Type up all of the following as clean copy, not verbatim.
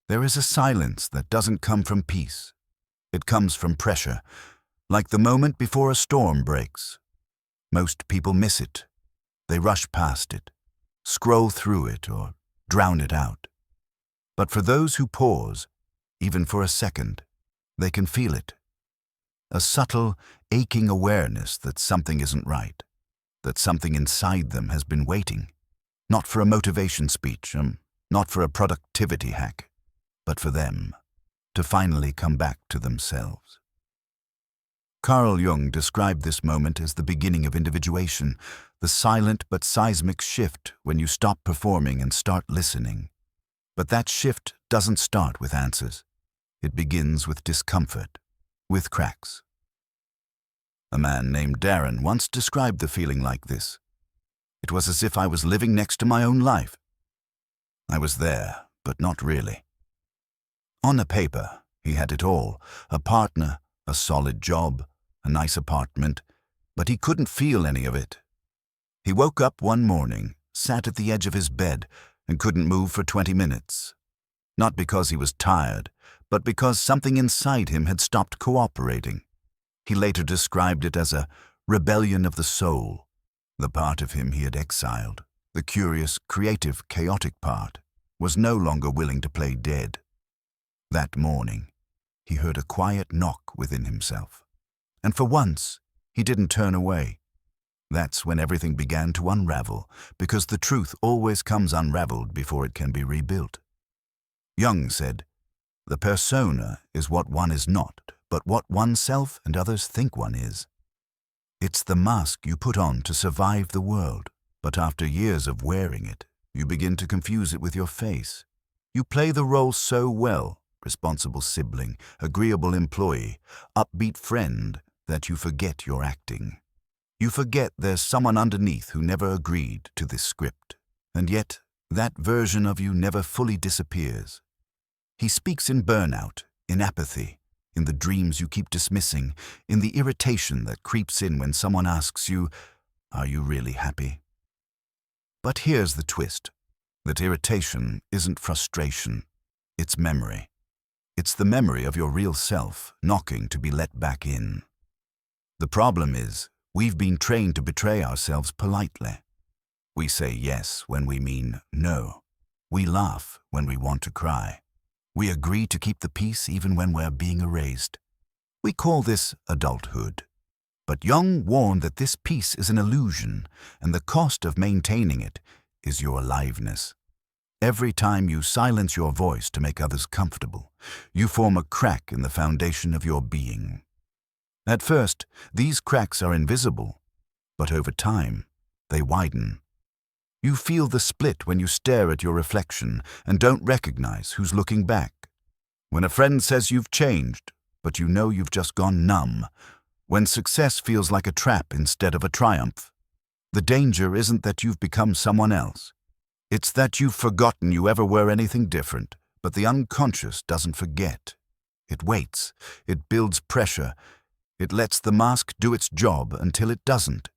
There is a silence that doesn't come from peace. It comes from pressure, like the moment before a storm breaks. Most people miss it. They rush past it, scroll through it, or drown it out. But for those who pause, even for a second, they can feel it. A subtle, aching awareness that something isn't right, that something inside them has been waiting, not for a motivation speech, not for a productivity hack, but for them to finally come back to themselves. Carl Jung described this moment as the beginning of individuation, the silent but seismic shift when you stop performing and start listening. But that shift doesn't start with answers. It begins with discomfort, with cracks. A man named Darren once described the feeling like this. It was as if I was living next to my own life. I was there, but not really. On a paper, he had it all, a partner, a solid job, a nice apartment, but he couldn't feel any of it. He woke up one morning, sat at the edge of his bed, and couldn't move for 20 minutes. Not because he was tired, but because something inside him had stopped cooperating. He later described it as a rebellion of the soul, the part of him he had exiled. The curious, creative, chaotic part was no longer willing to play dead. That morning, he heard a quiet knock within himself. And for once, he didn't turn away. That's when everything began to unravel, because the truth always comes unraveled before it can be rebuilt. Jung said, "The persona is what one is not, but what oneself and others think one is. It's the mask you put on to survive the world, but after years of wearing it, you begin to confuse it with your face. You play the role so well, responsible sibling, agreeable employee, upbeat friend, that you forget you're acting. You forget there's someone underneath who never agreed to this script, and yet that version of you never fully disappears. He speaks in burnout, in apathy, in the dreams you keep dismissing, in the irritation that creeps in when someone asks you, 'Are you really happy?' But here's the twist. That irritation isn't frustration, it's memory. It's the memory of your real self knocking to be let back in. The problem is, we've been trained to betray ourselves politely. We say yes when we mean no. We laugh when we want to cry. We agree to keep the peace even when we're being erased. We call this adulthood. But Jung warned that this peace is an illusion, and the cost of maintaining it is your aliveness. Every time you silence your voice to make others comfortable, you form a crack in the foundation of your being. At first, these cracks are invisible, but over time, they widen. You feel the split when you stare at your reflection and don't recognize who's looking back. When a friend says you've changed, but you know you've just gone numb. When success feels like a trap instead of a triumph. The danger isn't that you've become someone else. It's that you've forgotten you ever were anything different, but the unconscious doesn't forget. It waits, it builds pressure, it lets the mask do its job until it doesn't.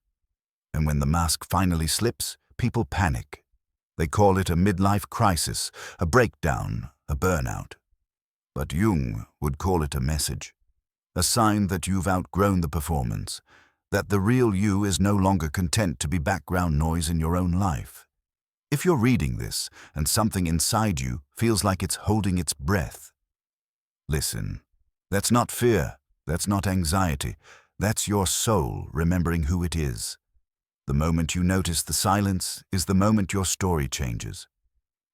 And when the mask finally slips, people panic. They call it a midlife crisis, a breakdown, a burnout. But Jung would call it a message, a sign that you've outgrown the performance, that the real you is no longer content to be background noise in your own life. If you're reading this and something inside you feels like it's holding its breath, listen. That's not fear, that's not anxiety, that's your soul remembering who it is. The moment you notice the silence is the moment your story changes.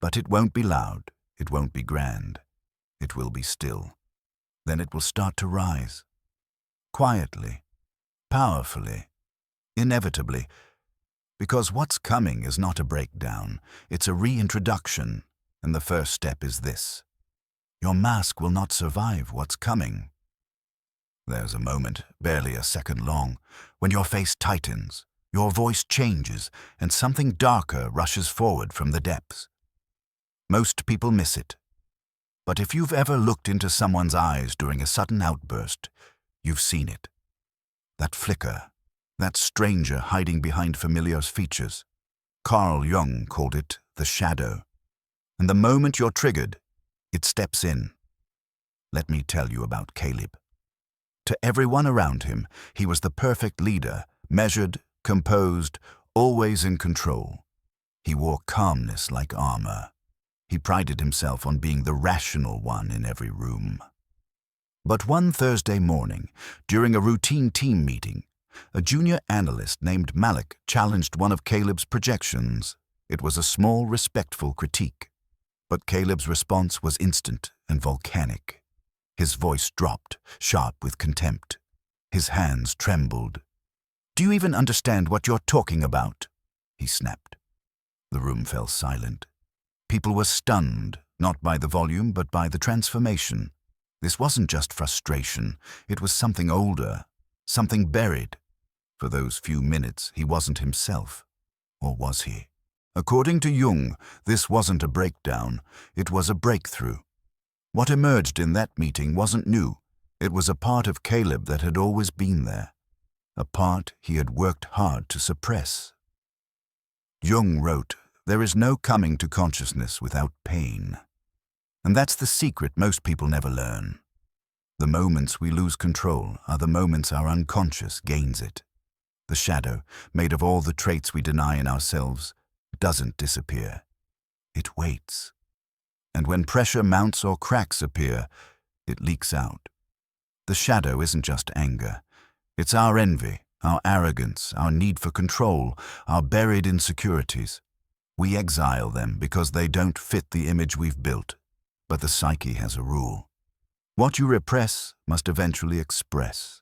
But it won't be loud, it won't be grand. It will be still. Then it will start to rise. Quietly, powerfully, inevitably. Because what's coming is not a breakdown, it's a reintroduction, and the first step is this. Your mask will not survive what's coming. There's a moment, barely a second long, when your face tightens, your voice changes, and something darker rushes forward from the depths. Most people miss it. But if you've ever looked into someone's eyes during a sudden outburst, you've seen it. That flicker, that stranger hiding behind familiar features. Carl Jung called it the shadow. And the moment you're triggered, It steps in. Let me tell you about Caleb. To everyone around him, he was the perfect leader, measured, composed, always in control. He wore calmness like armor. He prided himself on being the rational one in every room. But one Thursday morning, during a routine team meeting, a junior analyst named Malik challenged one of Caleb's projections. It was a small, respectful critique. But Caleb's response was instant and volcanic. His voice dropped, sharp with contempt. His hands trembled. "Do you even understand what you're talking about?" he snapped. The room fell silent. People were stunned, not by the volume, but by the transformation. This wasn't just frustration. It was something older, something buried. For those few minutes, he wasn't himself. Or was he? According to Jung, this wasn't a breakdown. It was a breakthrough. What emerged in that meeting wasn't new. It was a part of Caleb that had always been there. A part he had worked hard to suppress. Jung wrote, "There is no coming to consciousness without pain." And that's the secret most people never learn. The moments we lose control are the moments our unconscious gains it. The shadow, made of all the traits we deny in ourselves, doesn't disappear. It waits. And when pressure mounts or cracks appear, it leaks out. The shadow isn't just anger. It's our envy, our arrogance, our need for control, our buried insecurities. We exile them because they don't fit the image we've built. But the psyche has a rule. What you repress must eventually express.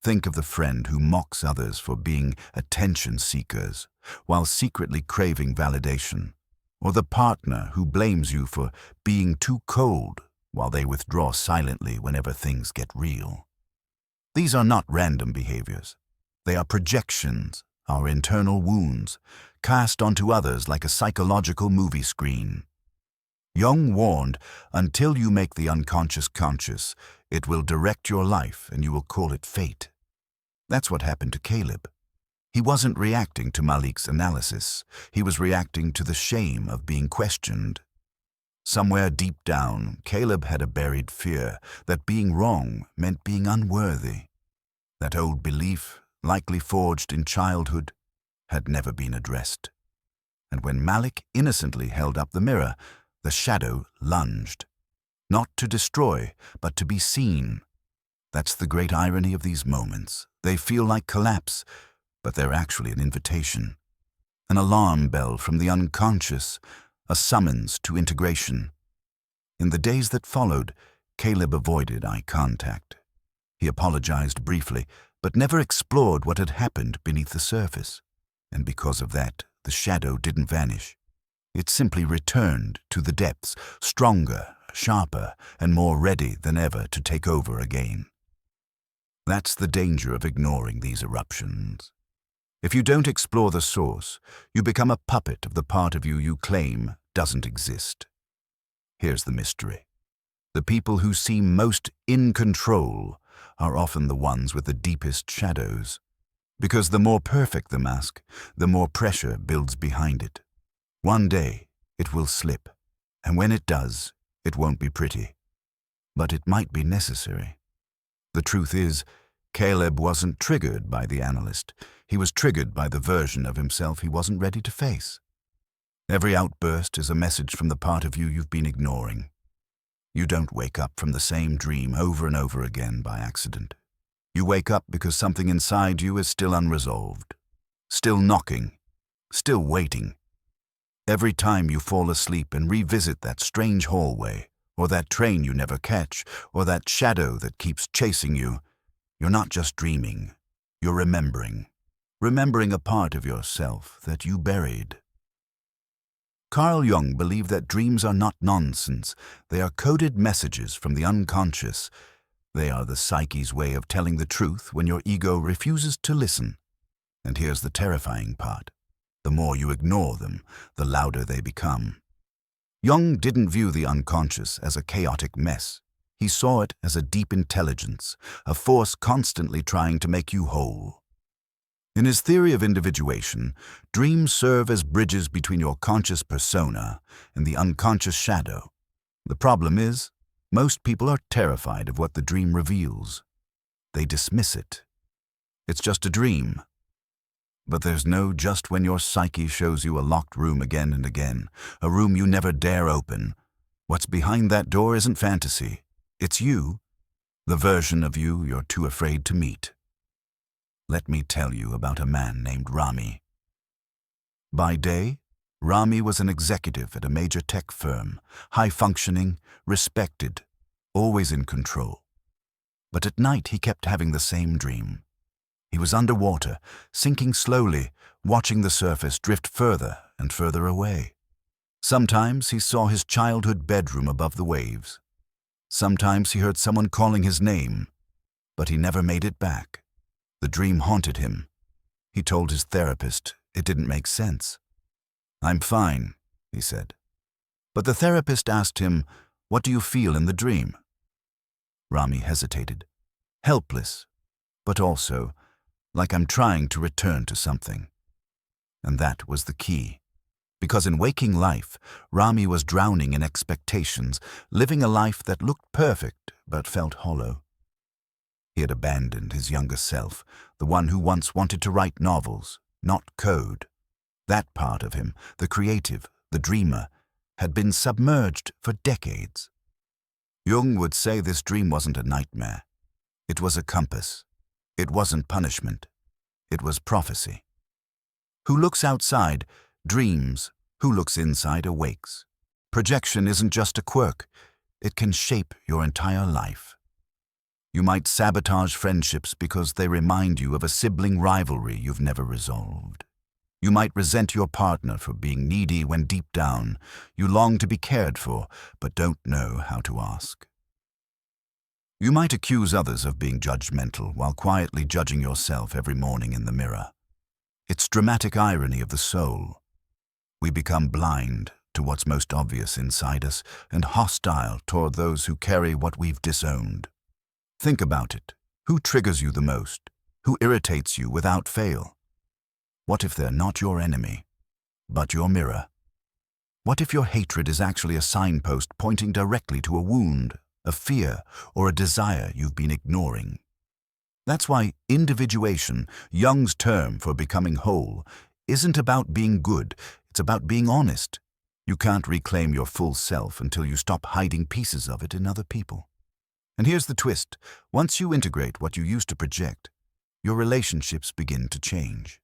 Think of the friend who mocks others for being attention seekers while secretly craving validation, or the partner who blames you for being too cold while they withdraw silently whenever things get real. These are not random behaviors. They are projections, our internal wounds, cast onto others like a psychological movie screen. Jung warned, until you make the unconscious conscious, it will direct your life and you will call it fate. That's what happened to Caleb. He wasn't reacting to Malik's analysis. He was reacting to the shame of being questioned. Somewhere deep down, Caleb had a buried fear that being wrong meant being unworthy. That old belief, likely forged in childhood, had never been addressed. And when Malik innocently held up the mirror, the shadow lunged. Not to destroy, but to be seen. That's the great irony of these moments. They feel like collapse, but they're actually an invitation. An alarm bell from the unconscious, a summons to integration. In the days that followed, Caleb avoided eye contact. He apologized briefly, but never explored what had happened beneath the surface. And because of that, the shadow didn't vanish. It simply returned to the depths, stronger, sharper, and more ready than ever to take over again. That's the danger of ignoring these eruptions. If you don't explore the source, you become a puppet of the part of you you claim doesn't exist. Here's the mystery. The people who seem most in control are often the ones with the deepest shadows. Because the more perfect the mask, the more pressure builds behind it. One day, it will slip, and when it does, it won't be pretty. But it might be necessary. The truth is, Caleb wasn't triggered by the analyst. He was triggered by the version of himself he wasn't ready to face. Every outburst is a message from the part of you you've been ignoring. You don't wake up from the same dream over and over again by accident. You wake up because something inside you is still unresolved, still knocking, still waiting. Every time you fall asleep and revisit that strange hallway, or that train you never catch, or that shadow that keeps chasing you, you're not just dreaming, you're remembering a part of yourself that you buried. Carl Jung believed that dreams are not nonsense. They are coded messages from the unconscious. They are the psyche's way of telling the truth when your ego refuses to listen. And here's the terrifying part. The more you ignore them, the louder they become. Jung didn't view the unconscious as a chaotic mess. He saw it as a deep intelligence, a force constantly trying to make you whole. In his theory of individuation, dreams serve as bridges between your conscious persona and the unconscious shadow. The problem is, most people are terrified of what the dream reveals. They dismiss it. It's just a dream. But there's no just when your psyche shows you a locked room again and again, a room you never dare open. What's behind that door isn't fantasy. It's you, the version of you you're too afraid to meet. Let me tell you about a man named Rami. By day, Rami was an executive at a major tech firm, high-functioning, respected, always in control. But at night he kept having the same dream. He was underwater, sinking slowly, watching the surface drift further and further away. Sometimes he saw his childhood bedroom above the waves. Sometimes he heard someone calling his name, but he never made it back. The dream haunted him. He told his therapist it didn't make sense. "I'm fine," he said. But the therapist asked him, "What do you feel in the dream?" Rami hesitated. Helpless, but also like I'm trying to return to something. And that was the key. Because in waking life, Rami was drowning in expectations, living a life that looked perfect but felt hollow. He had abandoned his younger self, the one who once wanted to write novels, not code. That part of him, the creative, the dreamer, had been submerged for decades. Jung would say this dream wasn't a nightmare. It was a compass. It wasn't punishment. It was prophecy. Who looks outside dreams. Who looks inside awakes. Projection isn't just a quirk. It can shape your entire life. You might sabotage friendships because they remind you of a sibling rivalry you've never resolved. You might resent your partner for being needy when deep down you long to be cared for but don't know how to ask. You might accuse others of being judgmental while quietly judging yourself every morning in the mirror. It's dramatic irony of the soul. We become blind to what's most obvious inside us and hostile toward those who carry what we've disowned. Think about it. Who triggers you the most? Who irritates you without fail? What if they're not your enemy, but your mirror? What if your hatred is actually a signpost pointing directly to a wound, a fear, or a desire you've been ignoring? That's why individuation, Jung's term for becoming whole, isn't about being good, it's about being honest. You can't reclaim your full self until you stop hiding pieces of it in other people. And here's the twist. Once you integrate what you used to project, your relationships begin to change.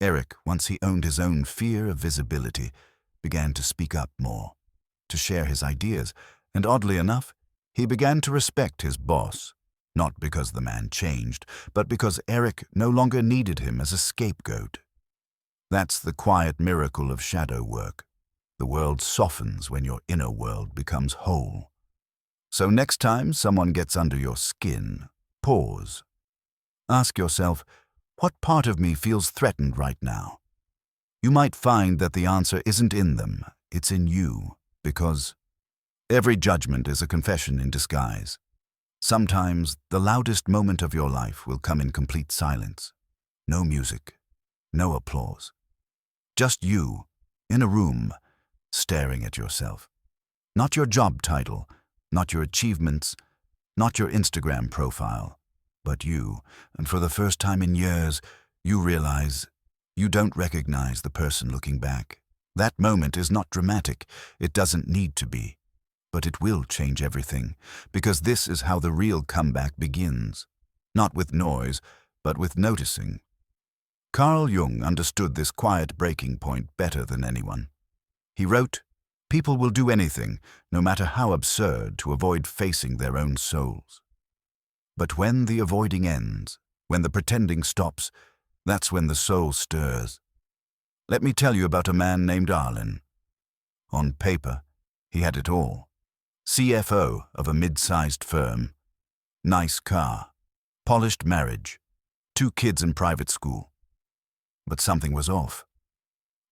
Eric, once he owned his own fear of visibility, began to speak up more, to share his ideas, and oddly enough, he began to respect his boss, not because the man changed, but because Eric no longer needed him as a scapegoat. That's the quiet miracle of shadow work. The world softens when your inner world becomes whole. So next time someone gets under your skin, pause. Ask yourself, what part of me feels threatened right now? You might find that the answer isn't in them, it's in you, because every judgment is a confession in disguise. Sometimes the loudest moment of your life will come in complete silence. No music, no applause. Just you, in a room, staring at yourself. Not your job title, not your achievements, not your Instagram profile, but you, and for the first time in years, you realize you don't recognize the person looking back. That moment is not dramatic, it doesn't need to be, but it will change everything, because this is how the real comeback begins. Not with noise, but with noticing. Carl Jung understood this quiet breaking point better than anyone. He wrote, "People will do anything, no matter how absurd, to avoid facing their own souls. But when the avoiding ends, when the pretending stops, that's when the soul stirs." Let me tell you about a man named Arlen. On paper, he had it all. CFO of a mid-sized firm, nice car, polished marriage, 2 kids in private school. But something was off.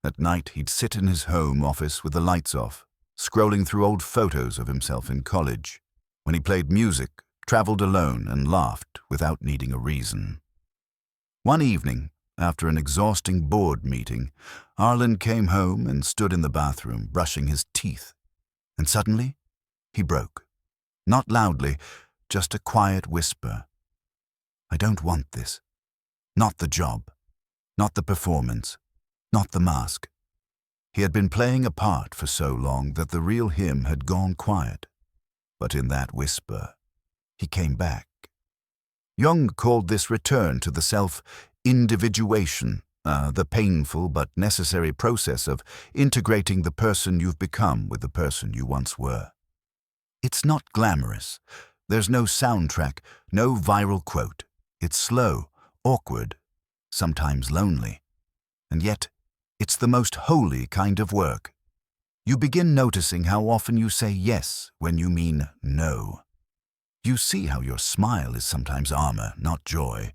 At night, he'd sit in his home office with the lights off, scrolling through old photos of himself in college, when he played music, traveled alone, and laughed without needing a reason. One evening, after an exhausting board meeting, Arlen came home and stood in the bathroom brushing his teeth. And suddenly, He broke. Not loudly, just a quiet whisper. I don't want this. Not the job. Not the performance. Not the mask. He had been playing a part for so long that the real him had gone quiet. But in that whisper, he came back. Jung called this return to the self individuation, the painful but necessary process of integrating the person you've become with the person you once were. It's not glamorous. There's no soundtrack, no viral quote. It's slow, awkward, sometimes lonely. And yet, it's the most holy kind of work. You begin noticing how often you say yes when you mean no. You see how your smile is sometimes armor, not joy.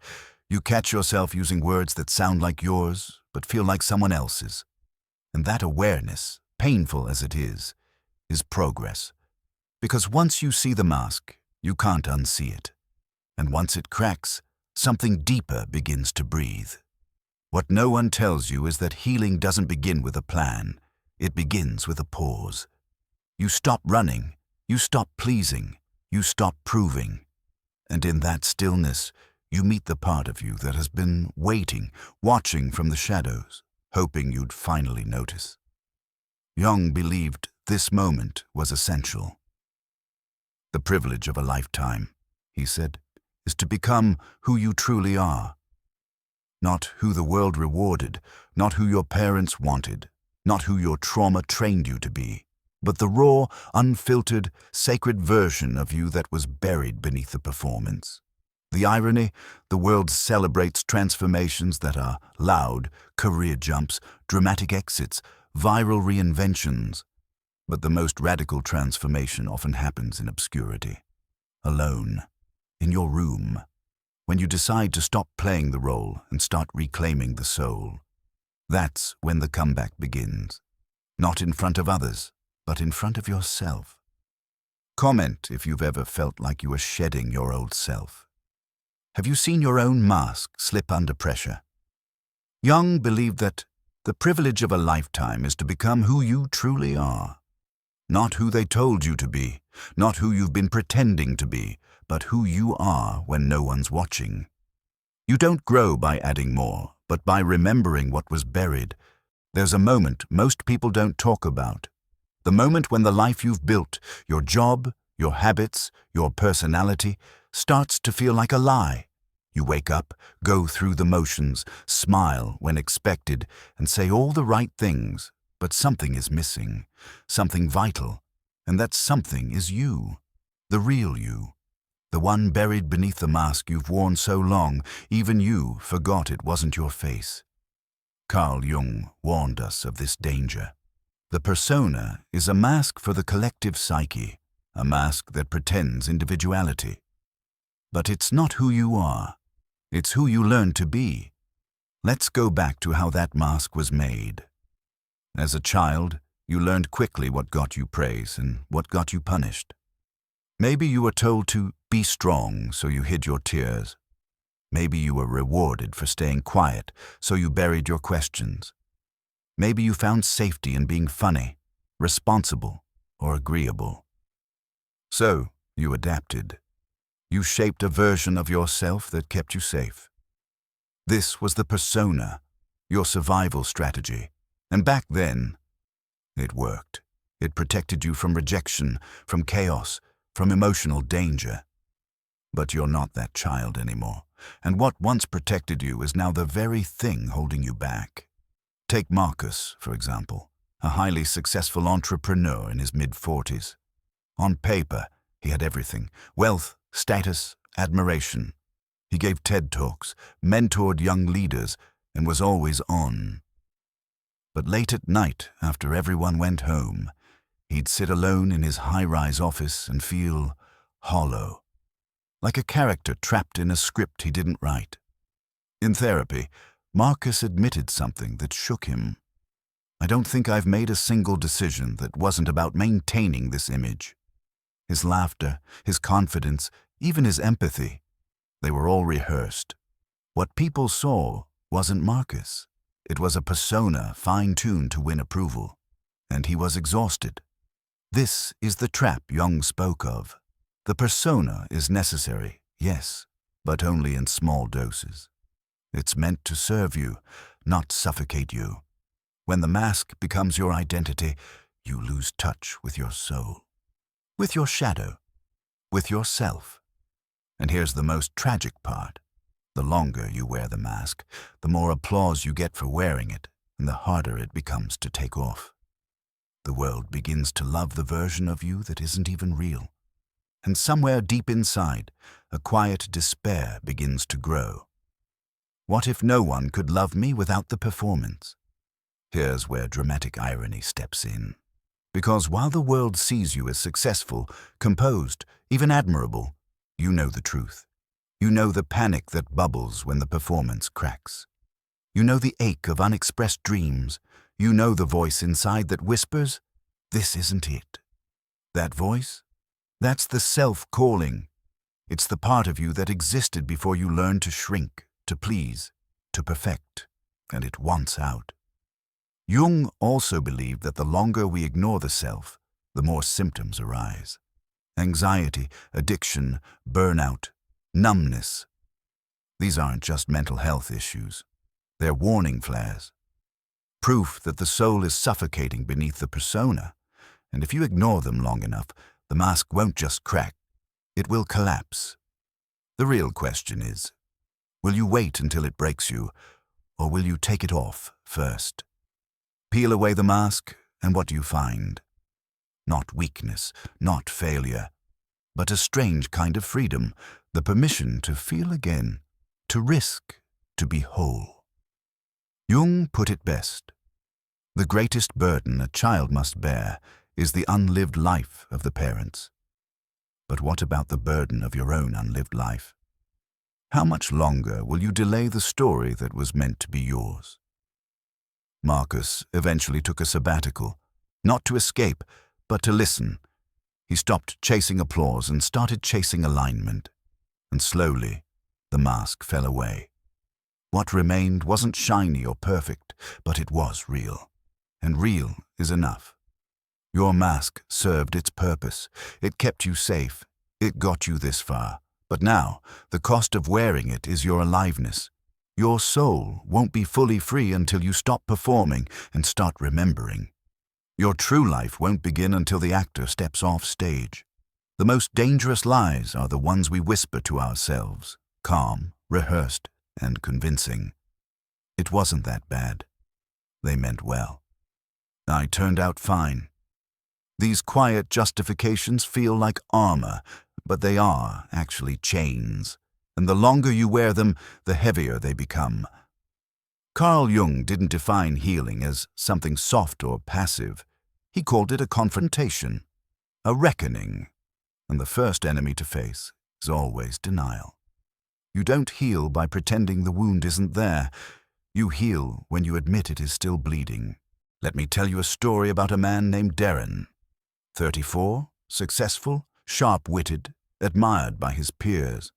You catch yourself using words that sound like yours, but feel like someone else's. And that awareness, painful as it is progress. Because once you see the mask, you can't unsee it. And once it cracks, something deeper begins to breathe. What no one tells you is that healing doesn't begin with a plan. It begins with a pause. You stop running, you stop pleasing, you stop proving. And in that stillness, you meet the part of you that has been waiting, watching from the shadows, hoping you'd finally notice. Jung believed this moment was essential. The privilege of a lifetime, he said, is to become who you truly are. Not who the world rewarded, not who your parents wanted, not who your trauma trained you to be, but the raw, unfiltered, sacred version of you that was buried beneath the performance. The irony, the world celebrates transformations that are loud, career jumps, dramatic exits, viral reinventions. But the most radical transformation often happens in obscurity, alone, in your room, when you decide to stop playing the role and start reclaiming the soul. That's when the comeback begins, not in front of others, but in front of yourself. Comment if you've ever felt like you were shedding your old self. Have you seen your own mask slip under pressure? Jung believed that the privilege of a lifetime is to become who you truly are. Not who they told you to be, not who you've been pretending to be, but who you are when no one's watching. You don't grow by adding more, but by remembering what was buried. There's a moment most people don't talk about. The moment when the life you've built, your job, your habits, your personality, starts to feel like a lie. You wake up, go through the motions, smile when expected, and say all the right things, but something is missing, something vital, and that something is you, the real you, the one buried beneath the mask you've worn so long, even you forgot it wasn't your face. Carl Jung warned us of this danger. The persona is a mask for the collective psyche, a mask that pretends individuality. But it's not who you are. It's who you learn to be. Let's go back to how that mask was made. As a child, you learned quickly what got you praise and what got you punished. Maybe you were told to be strong, so you hid your tears. Maybe you were rewarded for staying quiet, so you buried your questions. Maybe you found safety in being funny, responsible, or agreeable. So you adapted. You shaped a version of yourself that kept you safe. This was the persona, your survival strategy. And back then, it worked. It protected you from rejection, from chaos, from emotional danger. But you're not that child anymore, and what once protected you is now the very thing holding you back. Take Marcus, for example, a highly successful entrepreneur in his mid-40s. On paper, he had everything: wealth, status, admiration. He gave TED Talks, mentored young leaders, and was always on. But late at night, after everyone went home, he'd sit alone in his high-rise office and feel hollow, like a character trapped in a script he didn't write. In therapy, Marcus admitted something that shook him. I don't think I've made a single decision that wasn't about maintaining this image. His laughter, his confidence, even his empathy, they were all rehearsed. What people saw wasn't Marcus. It was a persona fine-tuned to win approval, and he was exhausted. This is the trap Jung spoke of. The persona is necessary, yes, but only in small doses. It's meant to serve you, not suffocate you. When the mask becomes your identity, you lose touch with your soul, with your shadow, with yourself. And here's the most tragic part. The longer you wear the mask, the more applause you get for wearing it, and the harder it becomes to take off. The world begins to love the version of you that isn't even real. And somewhere deep inside, a quiet despair begins to grow. What if no one could love me without the performance? Here's where dramatic irony steps in. Because while the world sees you as successful, composed, even admirable, you know the truth. You know the panic that bubbles when the performance cracks. You know the ache of unexpressed dreams. You know the voice inside that whispers, "This isn't it." That voice? That's the self calling. It's the part of you that existed before you learned to shrink, to please, to perfect, and it wants out. Jung also believed that the longer we ignore the self, the more symptoms arise. Anxiety, addiction, burnout, numbness. These aren't just mental health issues. They're warning flares. Proof that the soul is suffocating beneath the persona. And if you ignore them long enough, the mask won't just crack, it will collapse. The real question is, will you wait until it breaks you, or will you take it off first? Peel away the mask, and what do you find? Not weakness, not failure, but a strange kind of freedom, the permission to feel again, to risk, to be whole. Jung put it best. The greatest burden a child must bear is the unlived life of the parents. But what about the burden of your own unlived life? How much longer will you delay the story that was meant to be yours? Marcus eventually took a sabbatical, not to escape, but to listen. He stopped chasing applause and started chasing alignment. And slowly, the mask fell away. What remained wasn't shiny or perfect, but it was real. And real is enough. Your mask served its purpose. It kept you safe. It got you this far. But now, the cost of wearing it is your aliveness. Your soul won't be fully free until you stop performing and start remembering. Your true life won't begin until the actor steps off stage. The most dangerous lies are the ones we whisper to ourselves, calm, rehearsed, and convincing. It wasn't that bad. They meant well. I turned out fine. These quiet justifications feel like armor, but they are actually chains. And the longer you wear them, the heavier they become. Carl Jung didn't define healing as something soft or passive. He called it a confrontation, a reckoning. And the first enemy to face is always denial. You don't heal by pretending the wound isn't there. You heal when you admit it is still bleeding. Let me tell you a story about a man named Darren. 34, successful, sharp-witted, admired by his peers.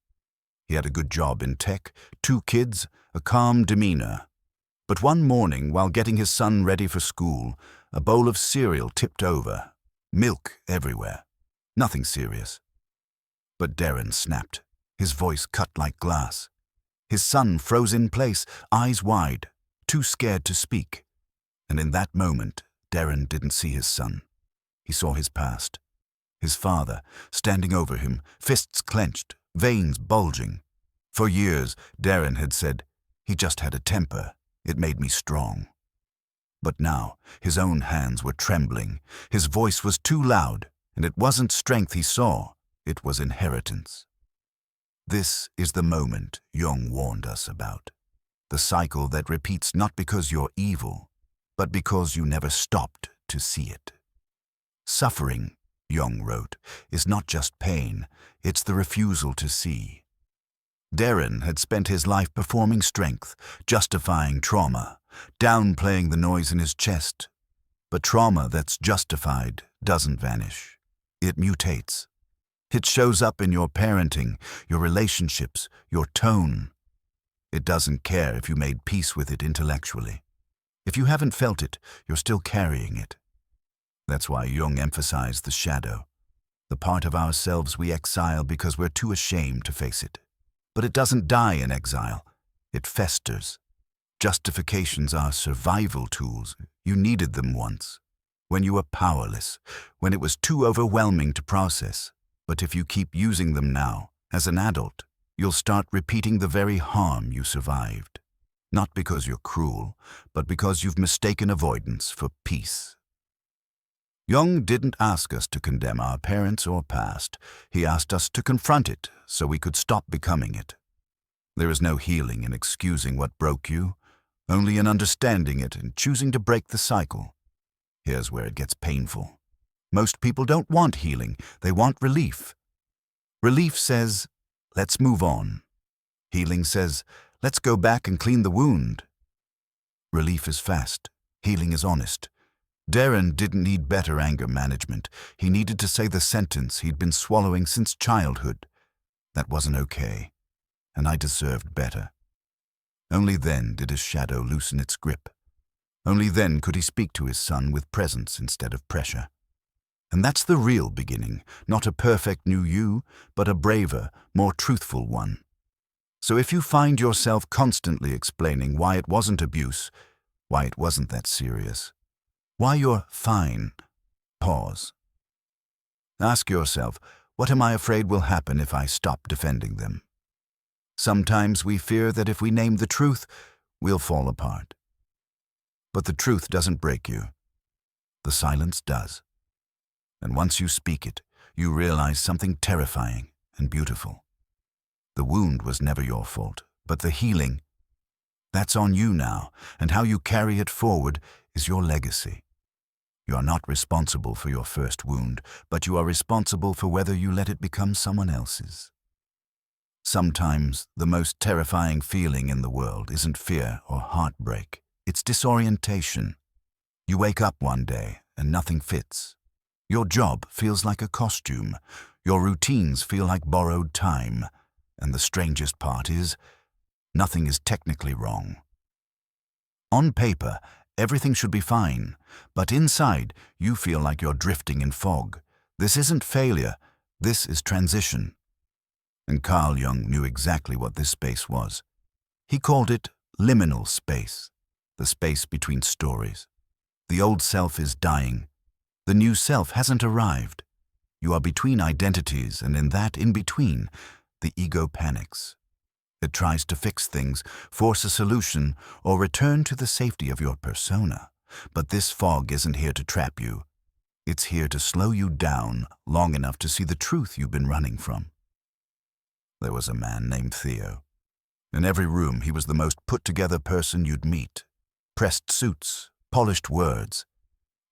He had a good job in tech, 2 kids, a calm demeanor. But one morning, while getting his son ready for school, a bowl of cereal tipped over. Milk everywhere. Nothing serious. But Darren snapped, his voice cut like glass. His son froze in place, eyes wide, too scared to speak. And in that moment, Darren didn't see his son. He saw his past. His father, standing over him, fists clenched, veins bulging. For years, Darren had said, "He just had a temper. It made me strong." But now, his own hands were trembling. His voice was too loud, and it wasn't strength he saw. It was inheritance. This is the moment Jung warned us about. The cycle that repeats not because you're evil, but because you never stopped to see it. Suffering, Jung wrote, is not just pain, it's the refusal to see. Darren had spent his life performing strength, justifying trauma, downplaying the noise in his chest. But trauma that's justified doesn't vanish. It mutates. It shows up in your parenting, your relationships, your tone. It doesn't care if you made peace with it intellectually. If you haven't felt it, you're still carrying it. That's why Jung emphasized the shadow, the part of ourselves we exile because we're too ashamed to face it. But it doesn't die in exile. It festers. Justifications are survival tools. You needed them once, when you were powerless, when it was too overwhelming to process. But if you keep using them now, as an adult, you'll start repeating the very harm you survived. Not because you're cruel, but because you've mistaken avoidance for peace. Jung didn't ask us to condemn our parents or past. He asked us to confront it so we could stop becoming it. There is no healing in excusing what broke you, only in understanding it and choosing to break the cycle. Here's where it gets painful. Most people don't want healing, they want relief. Relief says, let's move on. Healing says, let's go back and clean the wound. Relief is fast, healing is honest. Darren didn't need better anger management. He needed to say the sentence he'd been swallowing since childhood. That wasn't okay, and I deserved better. Only then did his shadow loosen its grip. Only then could he speak to his son with presence instead of pressure. And that's the real beginning, not a perfect new you, but a braver, more truthful one. So if you find yourself constantly explaining why it wasn't abuse, why it wasn't that serious, why you're fine, pause. Ask yourself, what am I afraid will happen if I stop defending them? Sometimes we fear that if we name the truth, we'll fall apart. But the truth doesn't break you. The silence does. And once you speak it, you realize something terrifying and beautiful. The wound was never your fault, but the healing, that's on you now, and how you carry it forward is your legacy. You are not responsible for your first wound, but you are responsible for whether you let it become someone else's. Sometimes the most terrifying feeling in the world isn't fear or heartbreak, it's disorientation. You wake up one day and nothing fits. Your job feels like a costume, your routines feel like borrowed time, and the strangest part is, nothing is technically wrong. On paper, everything should be fine, but inside, you feel like you're drifting in fog. This isn't failure, this is transition. And Carl Jung knew exactly what this space was. He called it liminal space, the space between stories. The old self is dying. The new self hasn't arrived. You are between identities, and in that in-between, the ego panics. It tries to fix things, force a solution, or return to the safety of your persona. But this fog isn't here to trap you. It's here to slow you down long enough to see the truth you've been running from. There was a man named Theo. In every room, he was the most put-together person you'd meet. Pressed suits, polished words.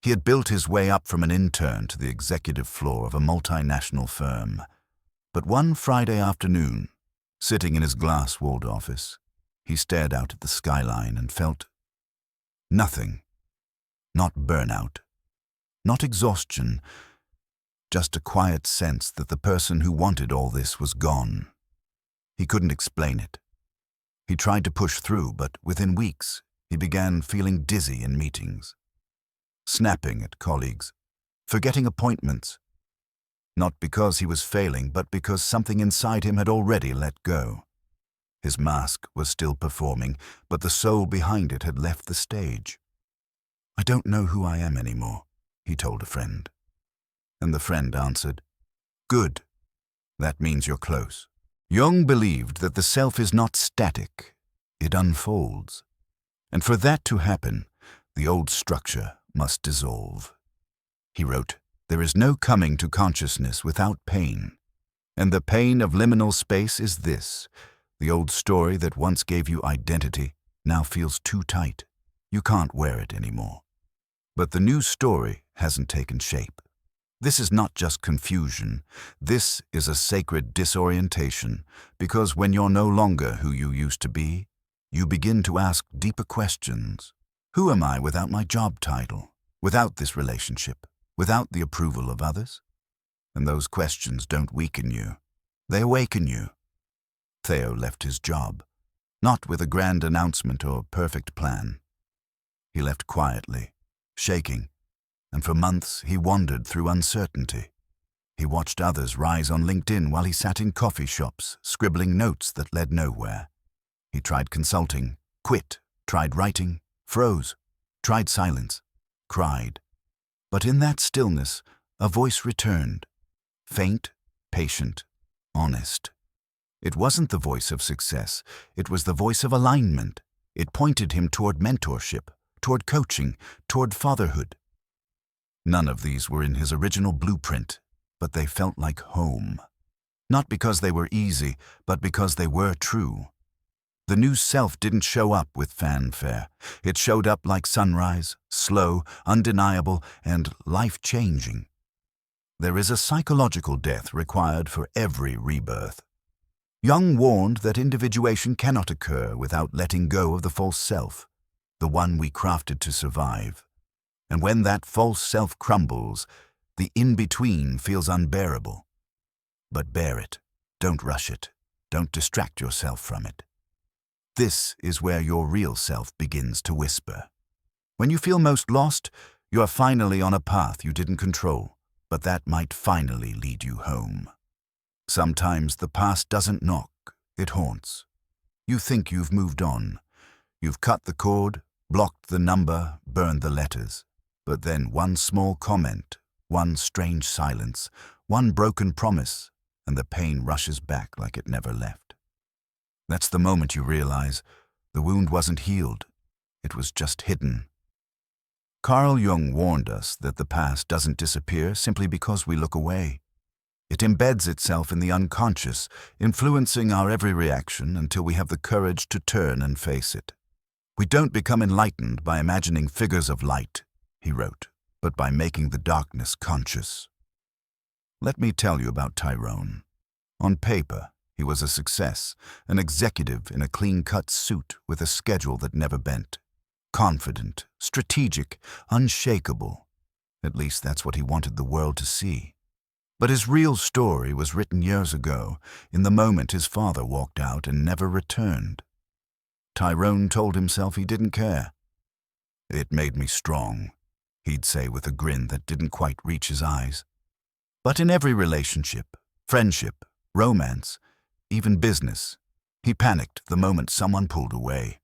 He had built his way up from an intern to the executive floor of a multinational firm. But one Friday afternoon, sitting in his glass-walled office, he stared out at the skyline and felt nothing. Not burnout, not exhaustion, just a quiet sense that the person who wanted all this was gone. He couldn't explain it. He tried to push through, but within weeks, he began feeling dizzy in meetings, snapping at colleagues, forgetting appointments. Not because he was failing, but because something inside him had already let go. His mask was still performing, but the soul behind it had left the stage. "I don't know who I am anymore," he told a friend. And the friend answered, "Good. That means you're close." Jung believed that the self is not static, it unfolds. And for that to happen, the old structure must dissolve. He wrote, "There is no coming to consciousness without pain. And the pain of liminal space is this: the old story that once gave you identity now feels too tight. You can't wear it anymore. But the new story hasn't taken shape. This is not just confusion. This is a sacred disorientation, because when you're no longer who you used to be, you begin to ask deeper questions. Who am I without my job title, without this relationship, without the approval of others? And those questions don't weaken you. They awaken you. Theo left his job, not with a grand announcement or perfect plan. He left quietly, shaking, And for months he wandered through uncertainty. He watched others rise on LinkedIn while he sat in coffee shops, scribbling notes that led nowhere. He tried consulting, quit, tried writing, froze, tried silence, cried. But in that stillness, a voice returned. Faint, patient, honest. It wasn't the voice of success, it was the voice of alignment. It pointed him toward mentorship, toward coaching, toward fatherhood. None of these were in his original blueprint, but they felt like home. Not because they were easy, but because they were true. The new self didn't show up with fanfare. It showed up like sunrise, slow, undeniable, and life-changing. There is a psychological death required for every rebirth. Jung warned that individuation cannot occur without letting go of the false self, the one we crafted to survive. And when that false self crumbles, the in-between feels unbearable. But bear it. Don't rush it. Don't distract yourself from it. This is where your real self begins to whisper. When you feel most lost, you are finally on a path you didn't control, but that might finally lead you home. Sometimes the past doesn't knock, it haunts. You think you've moved on. You've cut the cord, blocked the number, burned the letters. But then one small comment, one strange silence, one broken promise, and the pain rushes back like it never left. That's the moment you realize the wound wasn't healed, it was just hidden. Carl Jung warned us that the past doesn't disappear simply because we look away. It embeds itself in the unconscious, influencing our every reaction until we have the courage to turn and face it. We don't become enlightened by imagining figures of light, he wrote, but by making the darkness conscious. Let me tell you about Tyrone. On paper, he was a success, an executive in a clean-cut suit with a schedule that never bent. Confident, strategic, unshakable. At least that's what he wanted the world to see. But his real story was written years ago, in the moment his father walked out and never returned. Tyrone told himself he didn't care. "It made me strong," he'd say with a grin that didn't quite reach his eyes. But in every relationship, friendship, romance, even business, he panicked the moment someone pulled away.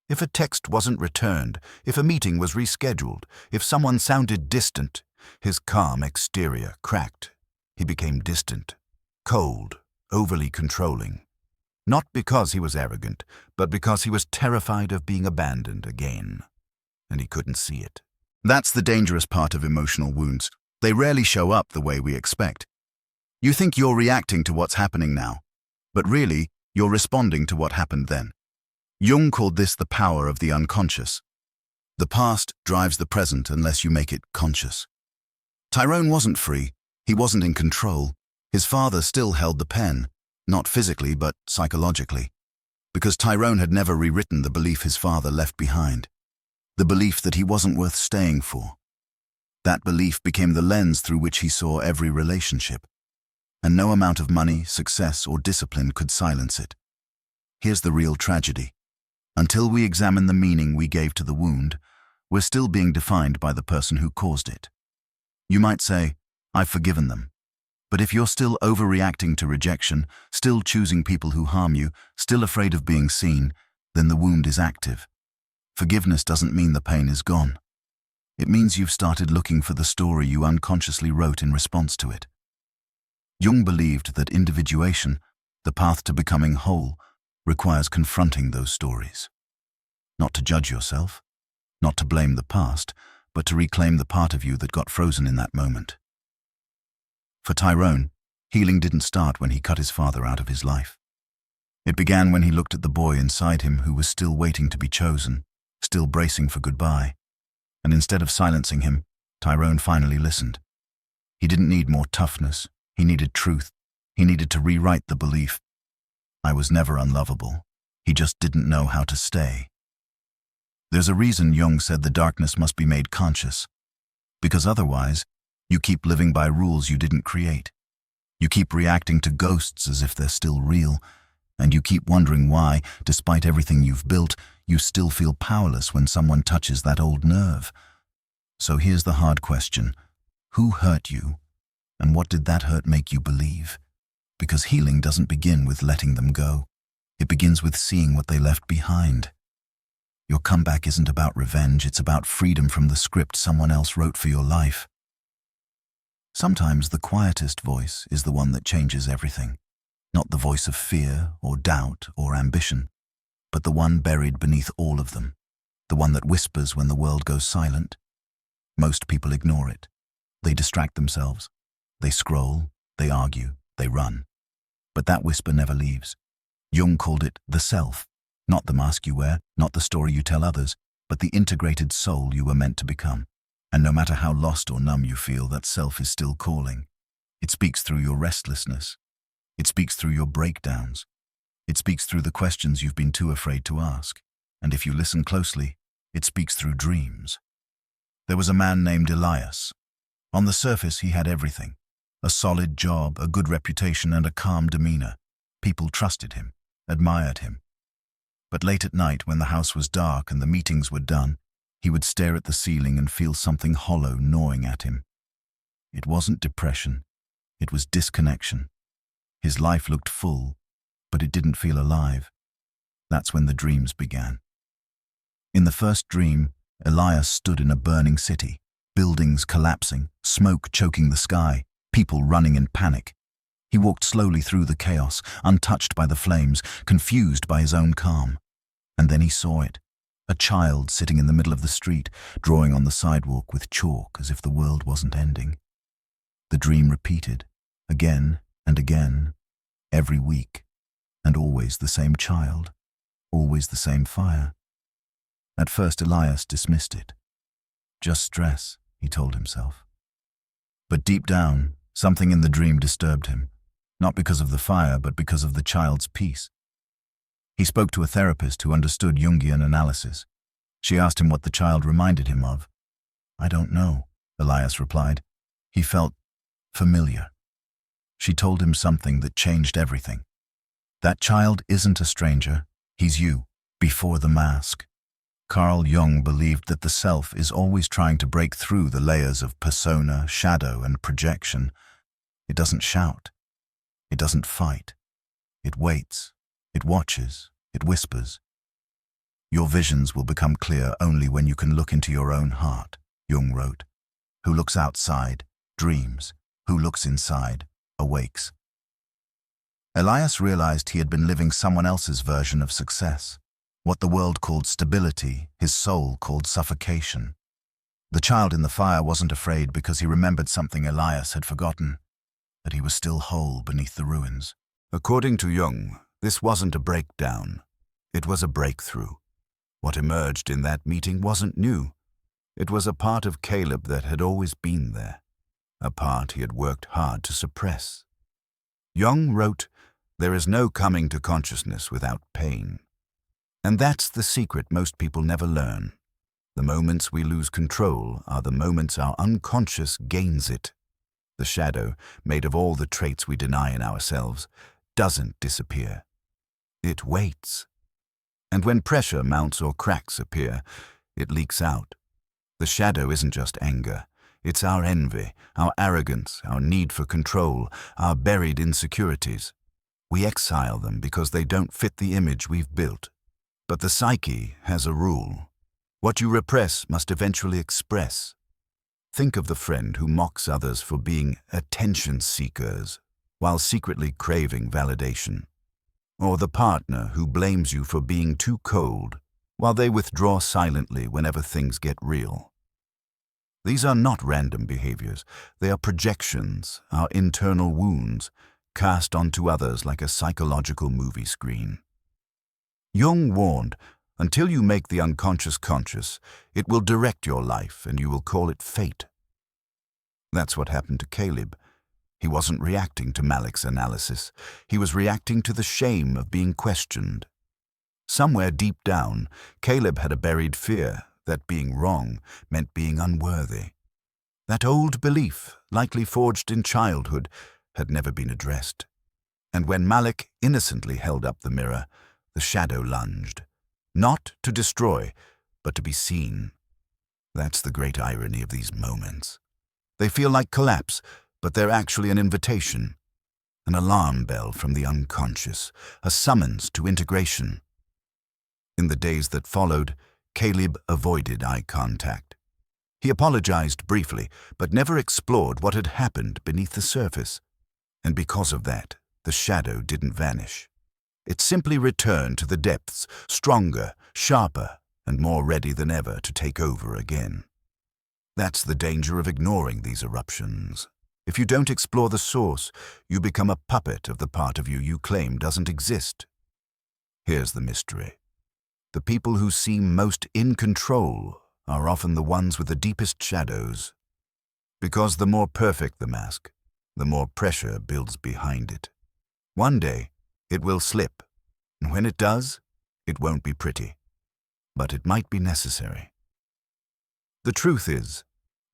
If a text wasn't returned, if a meeting was rescheduled, if someone sounded distant, his calm exterior cracked. He became distant, cold, overly controlling. Not because he was arrogant, but because he was terrified of being abandoned again. And he couldn't see it. That's the dangerous part of emotional wounds. They rarely show up the way we expect. You think you're reacting to what's happening now, but really, you're responding to what happened then. Jung called this the power of the unconscious. The past drives the present unless you make it conscious. Tyrone wasn't free. He wasn't in control. His father still held the pen, not physically but psychologically, because Tyrone had never rewritten the belief his father left behind, the belief that he wasn't worth staying for. That belief became the lens through which he saw every relationship, and no amount of money, success, or discipline could silence it. Here's the real tragedy. Until we examine the meaning we gave to the wound, we're still being defined by the person who caused it. You might say, "I've forgiven them." But if you're still overreacting to rejection, still choosing people who harm you, still afraid of being seen, then the wound is active. Forgiveness doesn't mean the pain is gone. It means you've started looking for the story you unconsciously wrote in response to it. Jung believed that individuation, the path to becoming whole, requires confronting those stories. Not to judge yourself, not to blame the past, but to reclaim the part of you that got frozen in that moment. For Tyrone, healing didn't start when he cut his father out of his life. It began when he looked at the boy inside him who was still waiting to be chosen, still bracing for goodbye. And instead of silencing him, Tyrone finally listened. He didn't need more toughness. He needed truth. He needed to rewrite the belief. I was never unlovable. He just didn't know how to stay. There's a reason Jung said the darkness must be made conscious. Because otherwise, you keep living by rules you didn't create. You keep reacting to ghosts as if they're still real, and you keep wondering why, despite everything you've built, you still feel powerless when someone touches that old nerve. So here's the hard question. Who hurt you? And what did that hurt make you believe? Because healing doesn't begin with letting them go. It begins with seeing what they left behind. Your comeback isn't about revenge, it's about freedom from the script someone else wrote for your life. Sometimes the quietest voice is the one that changes everything. Not the voice of fear or doubt or ambition, but the one buried beneath all of them. The one that whispers when the world goes silent. Most people ignore it. They distract themselves. They scroll, they argue, they run. But that whisper never leaves. Jung called it the self, not the mask you wear, not the story you tell others, but the integrated soul you were meant to become. And no matter how lost or numb you feel, that self is still calling. It speaks through your restlessness. It speaks through your breakdowns. It speaks through the questions you've been too afraid to ask. And if you listen closely, it speaks through dreams. There was a man named Elias. On the surface, he had everything. A solid job, a good reputation, and a calm demeanor. People trusted him, admired him. But late at night, when the house was dark and the meetings were done, he would stare at the ceiling and feel something hollow gnawing at him. It wasn't depression. It was disconnection. His life looked full, but it didn't feel alive. That's when the dreams began. In the first dream, Elias stood in a burning city, buildings collapsing, smoke choking the sky, people running in panic. He walked slowly through the chaos, untouched by the flames, confused by his own calm. And then he saw it. A child sitting in the middle of the street, drawing on the sidewalk with chalk as if the world wasn't ending. The dream repeated, again and again, every week, and always the same child, always the same fire. At first Elias dismissed it. Just stress, he told himself. But deep down, something in the dream disturbed him, not because of the fire, but because of the child's peace. He spoke to a therapist who understood Jungian analysis. She asked him what the child reminded him of. "I don't know," Elias replied. He felt familiar. She told him something that changed everything. That child isn't a stranger, he's you, before the mask. Carl Jung believed that the self is always trying to break through the layers of persona, shadow, and projection. It doesn't shout. It doesn't fight. It waits. It watches. It whispers. Your visions will become clear only when you can look into your own heart, Jung wrote. Who looks outside, dreams. Who looks inside, awakes. Elias realized he had been living someone else's version of success. What the world called stability, his soul called suffocation. The child in the fire wasn't afraid because he remembered something Elias had forgotten, that he was still whole beneath the ruins. According to Jung, this wasn't a breakdown. It was a breakthrough. What emerged in that meeting wasn't new. It was a part of Caleb that had always been there, a part he had worked hard to suppress. Jung wrote, "There is no coming to consciousness without pain." And that's the secret most people never learn. The moments we lose control are the moments our unconscious gains it. The shadow, made of all the traits we deny in ourselves, doesn't disappear. It waits. And when pressure mounts or cracks appear, it leaks out. The shadow isn't just anger. It's our envy, our arrogance, our need for control, our buried insecurities. We exile them because they don't fit the image we've built. But the psyche has a rule. What you repress must eventually express. Think of the friend who mocks others for being attention seekers while secretly craving validation. Or the partner who blames you for being too cold while they withdraw silently whenever things get real. These are not random behaviors. They are projections, our internal wounds, cast onto others like a psychological movie screen. Jung warned, until you make the unconscious conscious, it will direct your life and you will call it fate. That's what happened to Caleb. He wasn't reacting to Malik's analysis. He was reacting to the shame of being questioned. Somewhere deep down, Caleb had a buried fear that being wrong meant being unworthy. That old belief, likely forged in childhood, had never been addressed. And when Malik innocently held up the mirror, the shadow lunged, not to destroy, but to be seen. That's the great irony of these moments. They feel like collapse, but they're actually an invitation, an alarm bell from the unconscious, a summons to integration. In the days that followed, Caleb avoided eye contact. He apologized briefly, but never explored what had happened beneath the surface. And because of that, the shadow didn't vanish. It simply returned to the depths, stronger, sharper, and more ready than ever to take over again. That's the danger of ignoring these eruptions. If you don't explore the source, you become a puppet of the part of you you claim doesn't exist. Here's the mystery. The people who seem most in control are often the ones with the deepest shadows. Because the more perfect the mask, the more pressure builds behind it. One day, it will slip, and when it does, it won't be pretty. But it might be necessary. The truth is,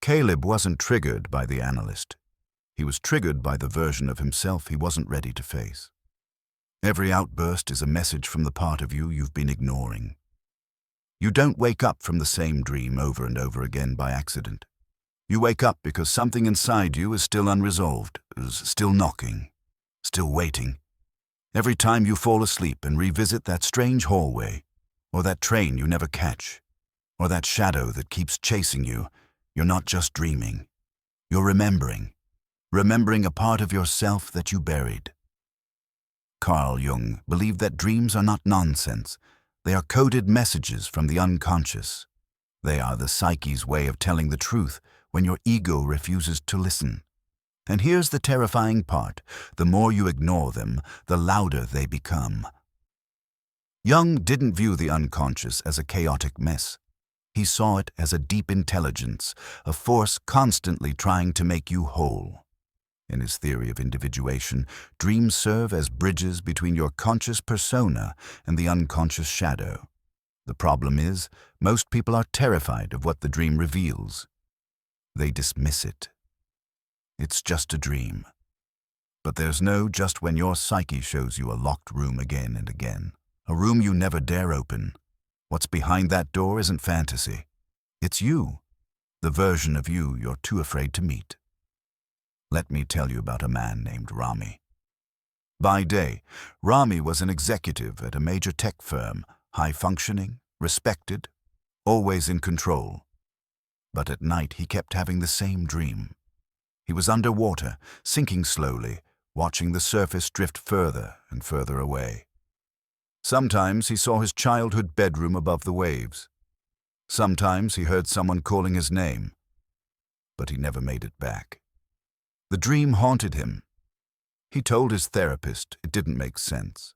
Caleb wasn't triggered by the analyst. He was triggered by the version of himself he wasn't ready to face. Every outburst is a message from the part of you you've been ignoring. You don't wake up from the same dream over and over again by accident. You wake up because something inside you is still unresolved, is still knocking, still waiting. Every time you fall asleep and revisit that strange hallway, or that train you never catch, or that shadow that keeps chasing you, you're not just dreaming. You're remembering a part of yourself that you buried. Carl Jung believed that dreams are not nonsense. They are coded messages from the unconscious. They are the psyche's way of telling the truth when your ego refuses to listen. And here's the terrifying part. The more you ignore them, the louder they become. Jung didn't view the unconscious as a chaotic mess. He saw it as a deep intelligence, a force constantly trying to make you whole. In his theory of individuation, dreams serve as bridges between your conscious persona and the unconscious shadow. The problem is, most people are terrified of what the dream reveals. They dismiss it. It's just a dream. But there's no just when your psyche shows you a locked room again and again, a room you never dare open. What's behind that door isn't fantasy. It's you, the version of you you're too afraid to meet. Let me tell you about a man named Rami. By day, Rami was an executive at a major tech firm, high-functioning, respected, always in control. But at night he kept having the same dream. He was underwater, sinking slowly, watching the surface drift further and further away. Sometimes he saw his childhood bedroom above the waves. Sometimes he heard someone calling his name, but he never made it back. The dream haunted him. He told his therapist it didn't make sense.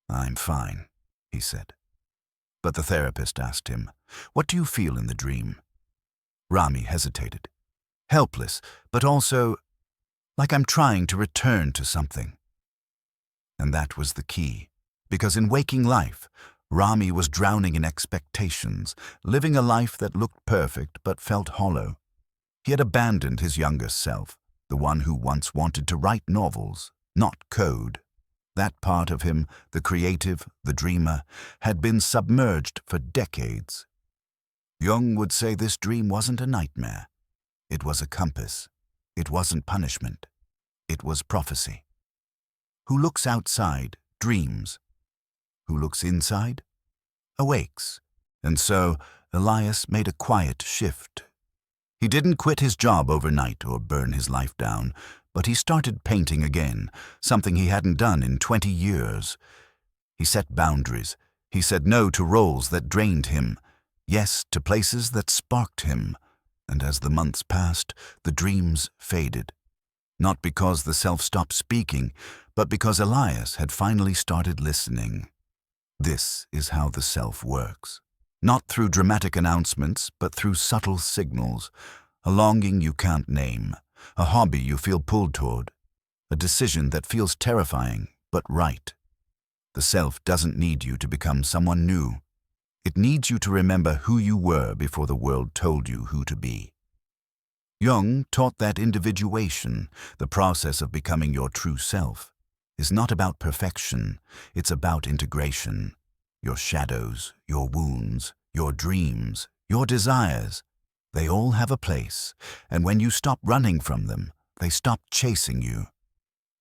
"I'm fine," he said. But the therapist asked him, "What do you feel in the dream?" Rami hesitated. Helpless, but also like I'm trying to return to something. And that was the key, because in waking life, Rami was drowning in expectations, living a life that looked perfect but felt hollow. He had abandoned his younger self, the one who once wanted to write novels, not code. That part of him, the creative, the dreamer, had been submerged for decades. Jung would say this dream wasn't a nightmare. It was a compass. It wasn't punishment. It was prophecy. Who looks outside dreams. Who looks inside awakes. And so Elias made a quiet shift. He didn't quit his job overnight or burn his life down, but he started painting again, something he hadn't done in 20 years. He set boundaries. He said no to roles that drained him, yes to places that sparked him. And as the months passed, the dreams faded. Not because the self stopped speaking, but because Elias had finally started listening. This is how the self works. Not through dramatic announcements, but through subtle signals. A longing you can't name, a hobby you feel pulled toward, a decision that feels terrifying, but right. The self doesn't need you to become someone new. It needs you to remember who you were before the world told you who to be. Jung taught that individuation, the process of becoming your true self, is not about perfection, it's about integration. Your shadows, your wounds, your dreams, Your desires, they all have a place, and when you stop running from them, they stop chasing you.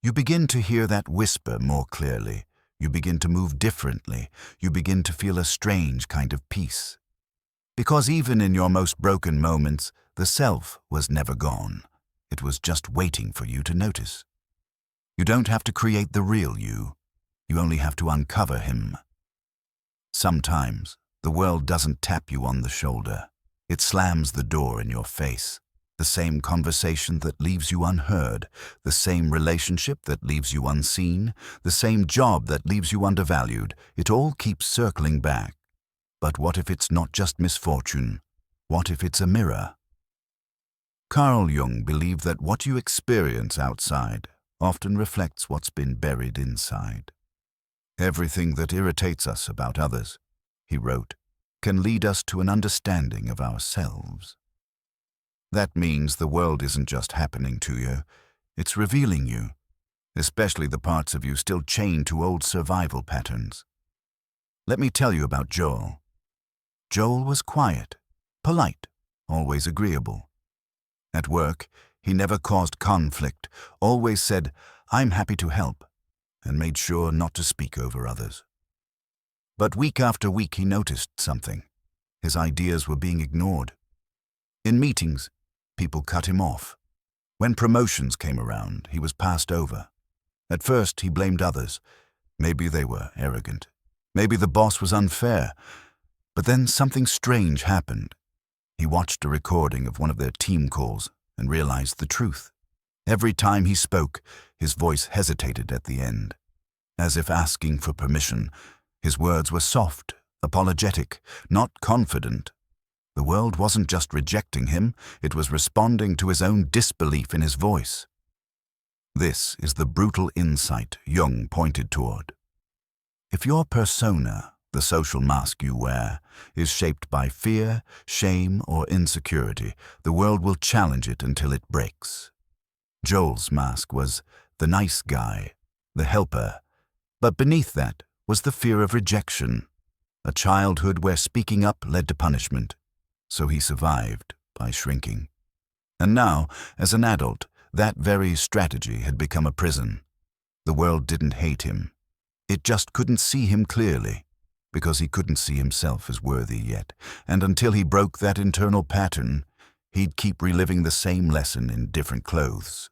You begin to hear that whisper more clearly. You begin to move differently. You begin to feel a strange kind of peace. Because even in your most broken moments, the self was never gone. It was just waiting for you to notice. You don't have to create the real you. You only have to uncover him. Sometimes, the world doesn't tap you on the shoulder. It slams the door in your face. The same conversation that leaves you unheard, the same relationship that leaves you unseen, the same job that leaves you undervalued, it all keeps circling back. But what if it's not just misfortune? What if it's a mirror? Carl Jung believed that what you experience outside often reflects what's been buried inside. Everything that irritates us about others, he wrote, can lead us to an understanding of ourselves. That means the world isn't just happening to you, it's revealing you, especially the parts of you still chained to old survival patterns. Let me tell you about Joel. Joel was quiet, polite, always agreeable. At work, he never caused conflict, always said, "I'm happy to help," and made sure not to speak over others. But week after week he noticed something. His ideas were being ignored. In meetings, people cut him off. When promotions came around, he was passed over. At first, he blamed others. Maybe they were arrogant. Maybe the boss was unfair. But then something strange happened. He watched a recording of one of their team calls and realized the truth. Every time he spoke, his voice hesitated at the end. As if asking for permission, his words were soft, apologetic, not confident. The world wasn't just rejecting him, it was responding to his own disbelief in his voice. This is the brutal insight Jung pointed toward. If your persona, the social mask you wear, is shaped by fear, shame, or insecurity, the world will challenge it until it breaks. Joel's mask was the nice guy, the helper, but beneath that was the fear of rejection, a childhood where speaking up led to punishment. So he survived by shrinking. And now, as an adult, that very strategy had become a prison. The world didn't hate him. It just couldn't see him clearly, because he couldn't see himself as worthy yet. And until he broke that internal pattern, he'd keep reliving the same lesson in different clothes.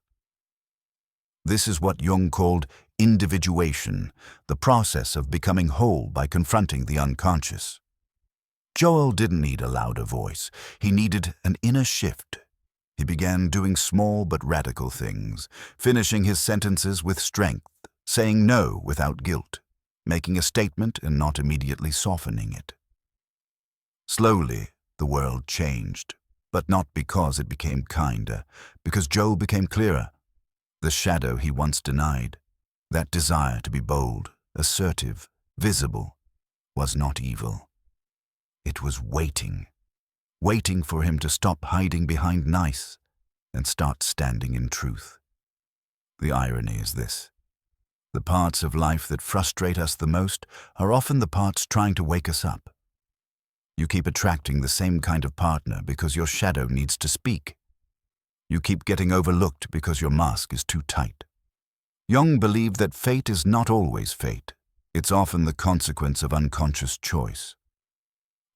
This is what Jung called individuation, the process of becoming whole by confronting the unconscious. Joel didn't need a louder voice. He needed an inner shift. He began doing small but radical things, finishing his sentences with strength, saying no without guilt, making a statement and not immediately softening it. Slowly, the world changed, but not because it became kinder, because Joel became clearer. The shadow he once denied, that desire to be bold, assertive, visible, was not evil. It was waiting for him to stop hiding behind nice and start standing in truth. The irony is this. The parts of life that frustrate us the most are often the parts trying to wake us up. You keep attracting the same kind of partner because your shadow needs to speak. You keep getting overlooked because your mask is too tight. Jung believed that fate is not always fate. It's often the consequence of unconscious choice.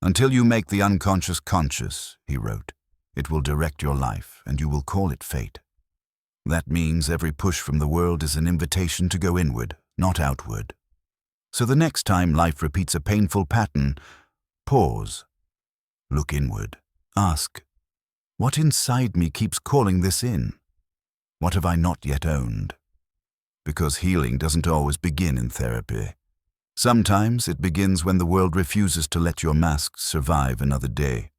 Until you make the unconscious conscious, he wrote, it will direct your life and you will call it fate. That means every push from the world is an invitation to go inward, not outward. So the next time life repeats a painful pattern, pause, look inward, ask, what inside me keeps calling this in? What have I not yet owned? Because healing doesn't always begin in therapy. Sometimes it begins when the world refuses to let your masks survive another day.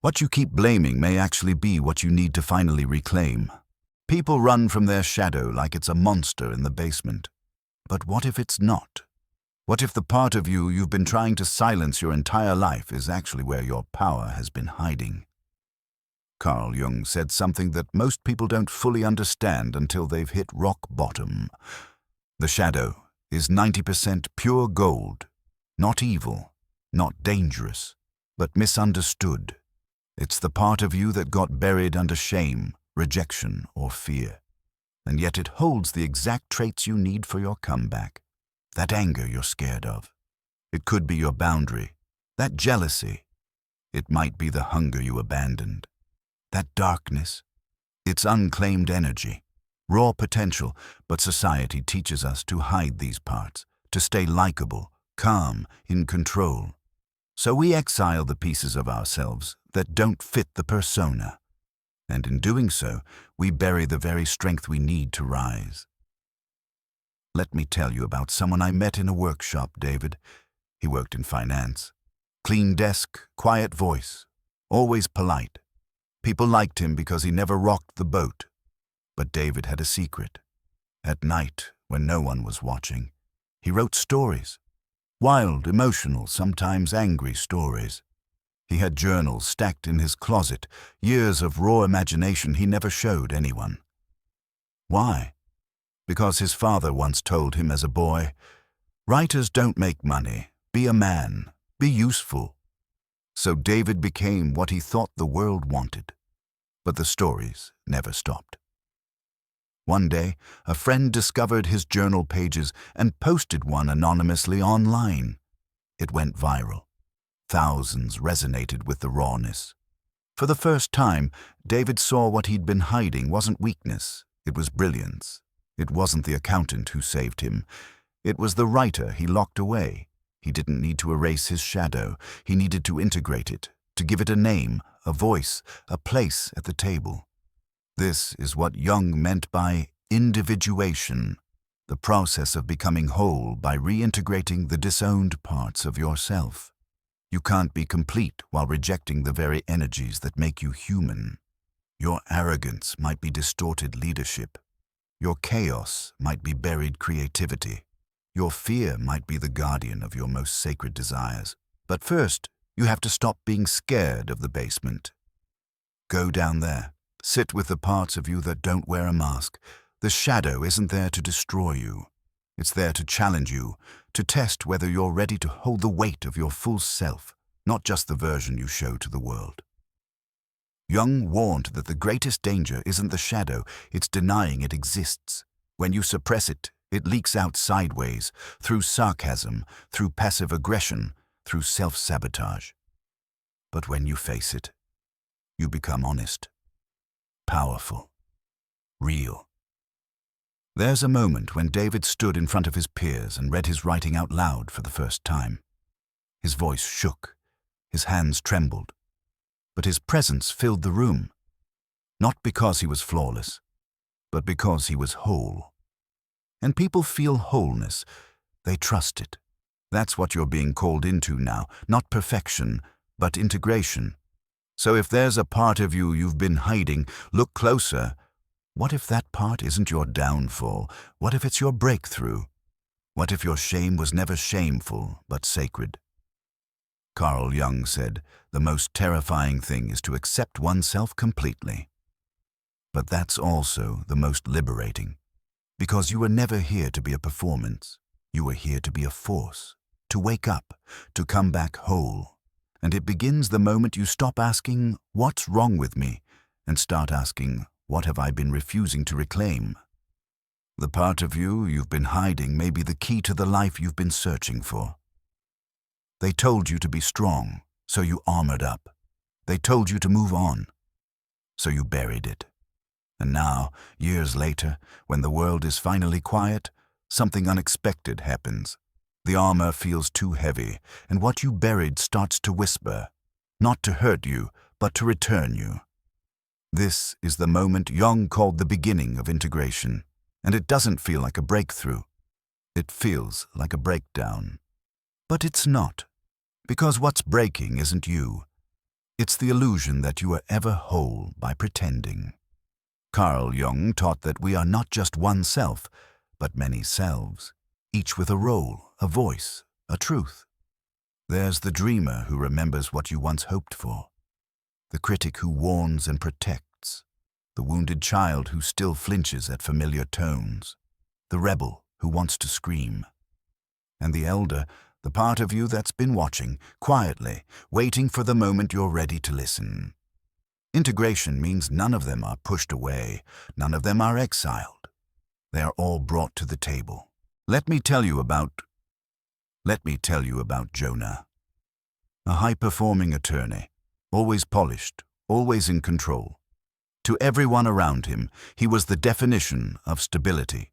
What you keep blaming may actually be what you need to finally reclaim. People run from their shadow like it's a monster in the basement. But what if it's not? What if the part of you you've been trying to silence your entire life is actually where your power has been hiding? Carl Jung said something that most people don't fully understand until they've hit rock bottom. The shadow is 90% pure gold, not evil, not dangerous, but misunderstood. It's the part of you that got buried under shame, rejection, or fear. And yet it holds the exact traits you need for your comeback. That anger you're scared of. It could be your boundary. That jealousy. It might be the hunger you abandoned. That darkness. It's unclaimed energy. Raw potential, but society teaches us to hide these parts, to stay likable, calm, in control. So we exile the pieces of ourselves that don't fit the persona. And in doing so, we bury the very strength we need to rise. Let me tell you about someone I met in a workshop, David. He worked in finance. Clean desk, quiet voice, always polite. People liked him because he never rocked the boat. But David had a secret. At night, when no one was watching, he wrote stories. Wild, emotional, sometimes angry stories. He had journals stacked in his closet, years of raw imagination he never showed anyone. Why? Because his father once told him as a boy, "Writers don't make money. Be a man. Be useful." So David became what he thought the world wanted. But the stories never stopped. One day, a friend discovered his journal pages and posted one anonymously online. It went viral. Thousands resonated with the rawness. For the first time, David saw what he'd been hiding wasn't weakness, it was brilliance. It wasn't the accountant who saved him. It was the writer he locked away. He didn't need to erase his shadow. He needed to integrate it, to give it a name, a voice, a place at the table. This is what Jung meant by individuation, the process of becoming whole by reintegrating the disowned parts of yourself. You can't be complete while rejecting the very energies that make you human. Your arrogance might be distorted leadership. Your chaos might be buried creativity. Your fear might be the guardian of your most sacred desires. But first, you have to stop being scared of the basement. Go down there. Sit with the parts of you that don't wear a mask. The shadow isn't there to destroy you. It's there to challenge you, to test whether you're ready to hold the weight of your full self, not just the version you show to the world. Jung warned that the greatest danger isn't the shadow, it's denying it exists. When you suppress it, it leaks out sideways, through sarcasm, through passive aggression, through self-sabotage. But when you face it, you become honest, powerful, real. There's a moment when David stood in front of his peers and read his writing out loud for the first time. His voice shook, his hands trembled, but his presence filled the room, not because he was flawless, but because he was whole. And people feel wholeness, they trust it. That's what you're being called into now, not perfection, but integration. So if there's a part of you you've been hiding, look closer. What if that part isn't your downfall? What if it's your breakthrough? What if your shame was never shameful, but sacred? Carl Jung said, the most terrifying thing is to accept oneself completely. But that's also the most liberating, because you were never here to be a performance. You were here to be a force, to wake up, to come back whole. And it begins the moment you stop asking, "What's wrong with me?" and start asking, "What have I been refusing to reclaim?" The part of you you've been hiding may be the key to the life you've been searching for. They told you to be strong, so you armored up. They told you to move on, so you buried it. And now, years later, when the world is finally quiet, something unexpected happens. The armor feels too heavy, and what you buried starts to whisper, not to hurt you, but to return you. This is the moment Jung called the beginning of integration, and it doesn't feel like a breakthrough. It feels like a breakdown. But it's not, because what's breaking isn't you. It's the illusion that you are ever whole by pretending. Carl Jung taught that we are not just one self, but many selves, each with a role, a voice, a truth. There's the dreamer who remembers what you once hoped for, the critic who warns and protects, the wounded child who still flinches at familiar tones, the rebel who wants to scream, and the elder, the part of you that's been watching, quietly, waiting for the moment you're ready to listen. Integration means none of them are pushed away, none of them are exiled. They are all brought to the table. Let me tell you about Jonah. A high-performing attorney, always polished, always in control. To everyone around him, he was the definition of stability.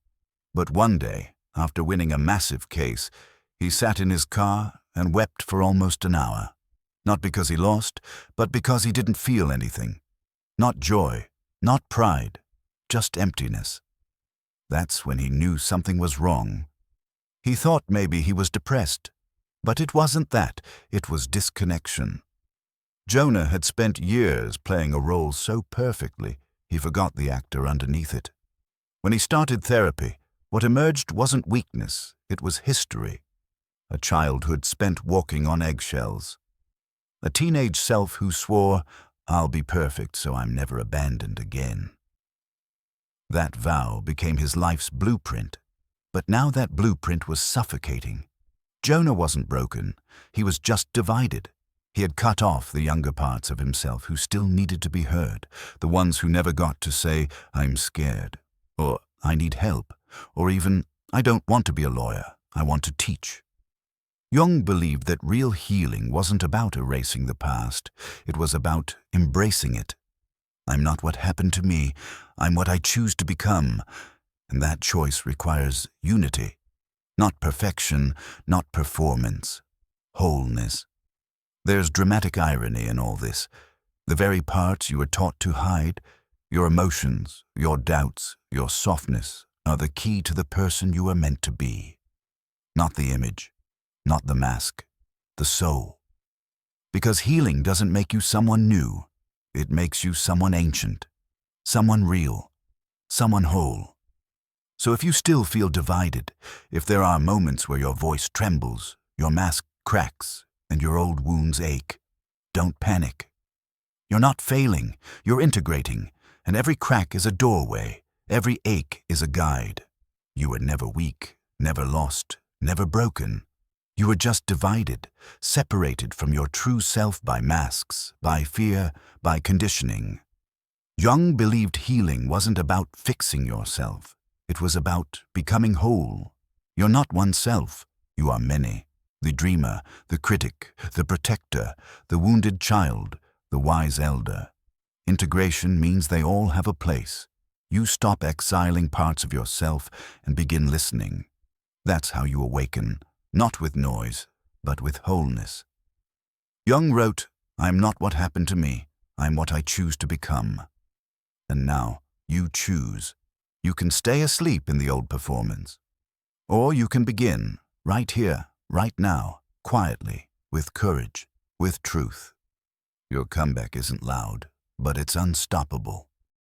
But one day, after winning a massive case, he sat in his car and wept for almost an hour. Not because he lost, but because he didn't feel anything. Not joy, not pride, just emptiness. That's when he knew something was wrong. He thought maybe he was depressed, but it wasn't that, it was disconnection. Jonah had spent years playing a role so perfectly, he forgot the actor underneath it. When he started therapy, what emerged wasn't weakness, it was history. A childhood spent walking on eggshells. A teenage self who swore, "I'll be perfect so I'm never abandoned again." That vow became his life's blueprint, but now that blueprint was suffocating. Jonah wasn't broken, he was just divided. He had cut off the younger parts of himself who still needed to be heard, the ones who never got to say, "I'm scared," or "I need help," or even, "I don't want to be a lawyer, I want to teach." Jung believed that real healing wasn't about erasing the past, it was about embracing it. I'm not what happened to me, I'm what I choose to become, and that choice requires unity. Not perfection, not performance, wholeness. There's dramatic irony in all this. The very parts you were taught to hide, your emotions, your doubts, your softness, are the key to the person you are meant to be. Not the image, not the mask, the soul. Because healing doesn't make you someone new, it makes you someone ancient, someone real, someone whole. So if you still feel divided, if there are moments where your voice trembles, your mask cracks, and your old wounds ache, don't panic. You're not failing, you're integrating, and every crack is a doorway, every ache is a guide. You were never weak, never lost, never broken. You were just divided, separated from your true self by masks, by fear, by conditioning. Jung believed healing wasn't about fixing yourself. It was about becoming whole. You're not one self, you are many. The dreamer, the critic, the protector, the wounded child, the wise elder. Integration means they all have a place. You stop exiling parts of yourself and begin listening. That's how you awaken, not with noise, but with wholeness. Jung wrote, "I'm not what happened to me, I'm what I choose to become." And now, you choose. You can stay asleep in the old performance. Or you can begin, right here, right now, quietly, with courage, with truth. Your comeback isn't loud, but it's unstoppable.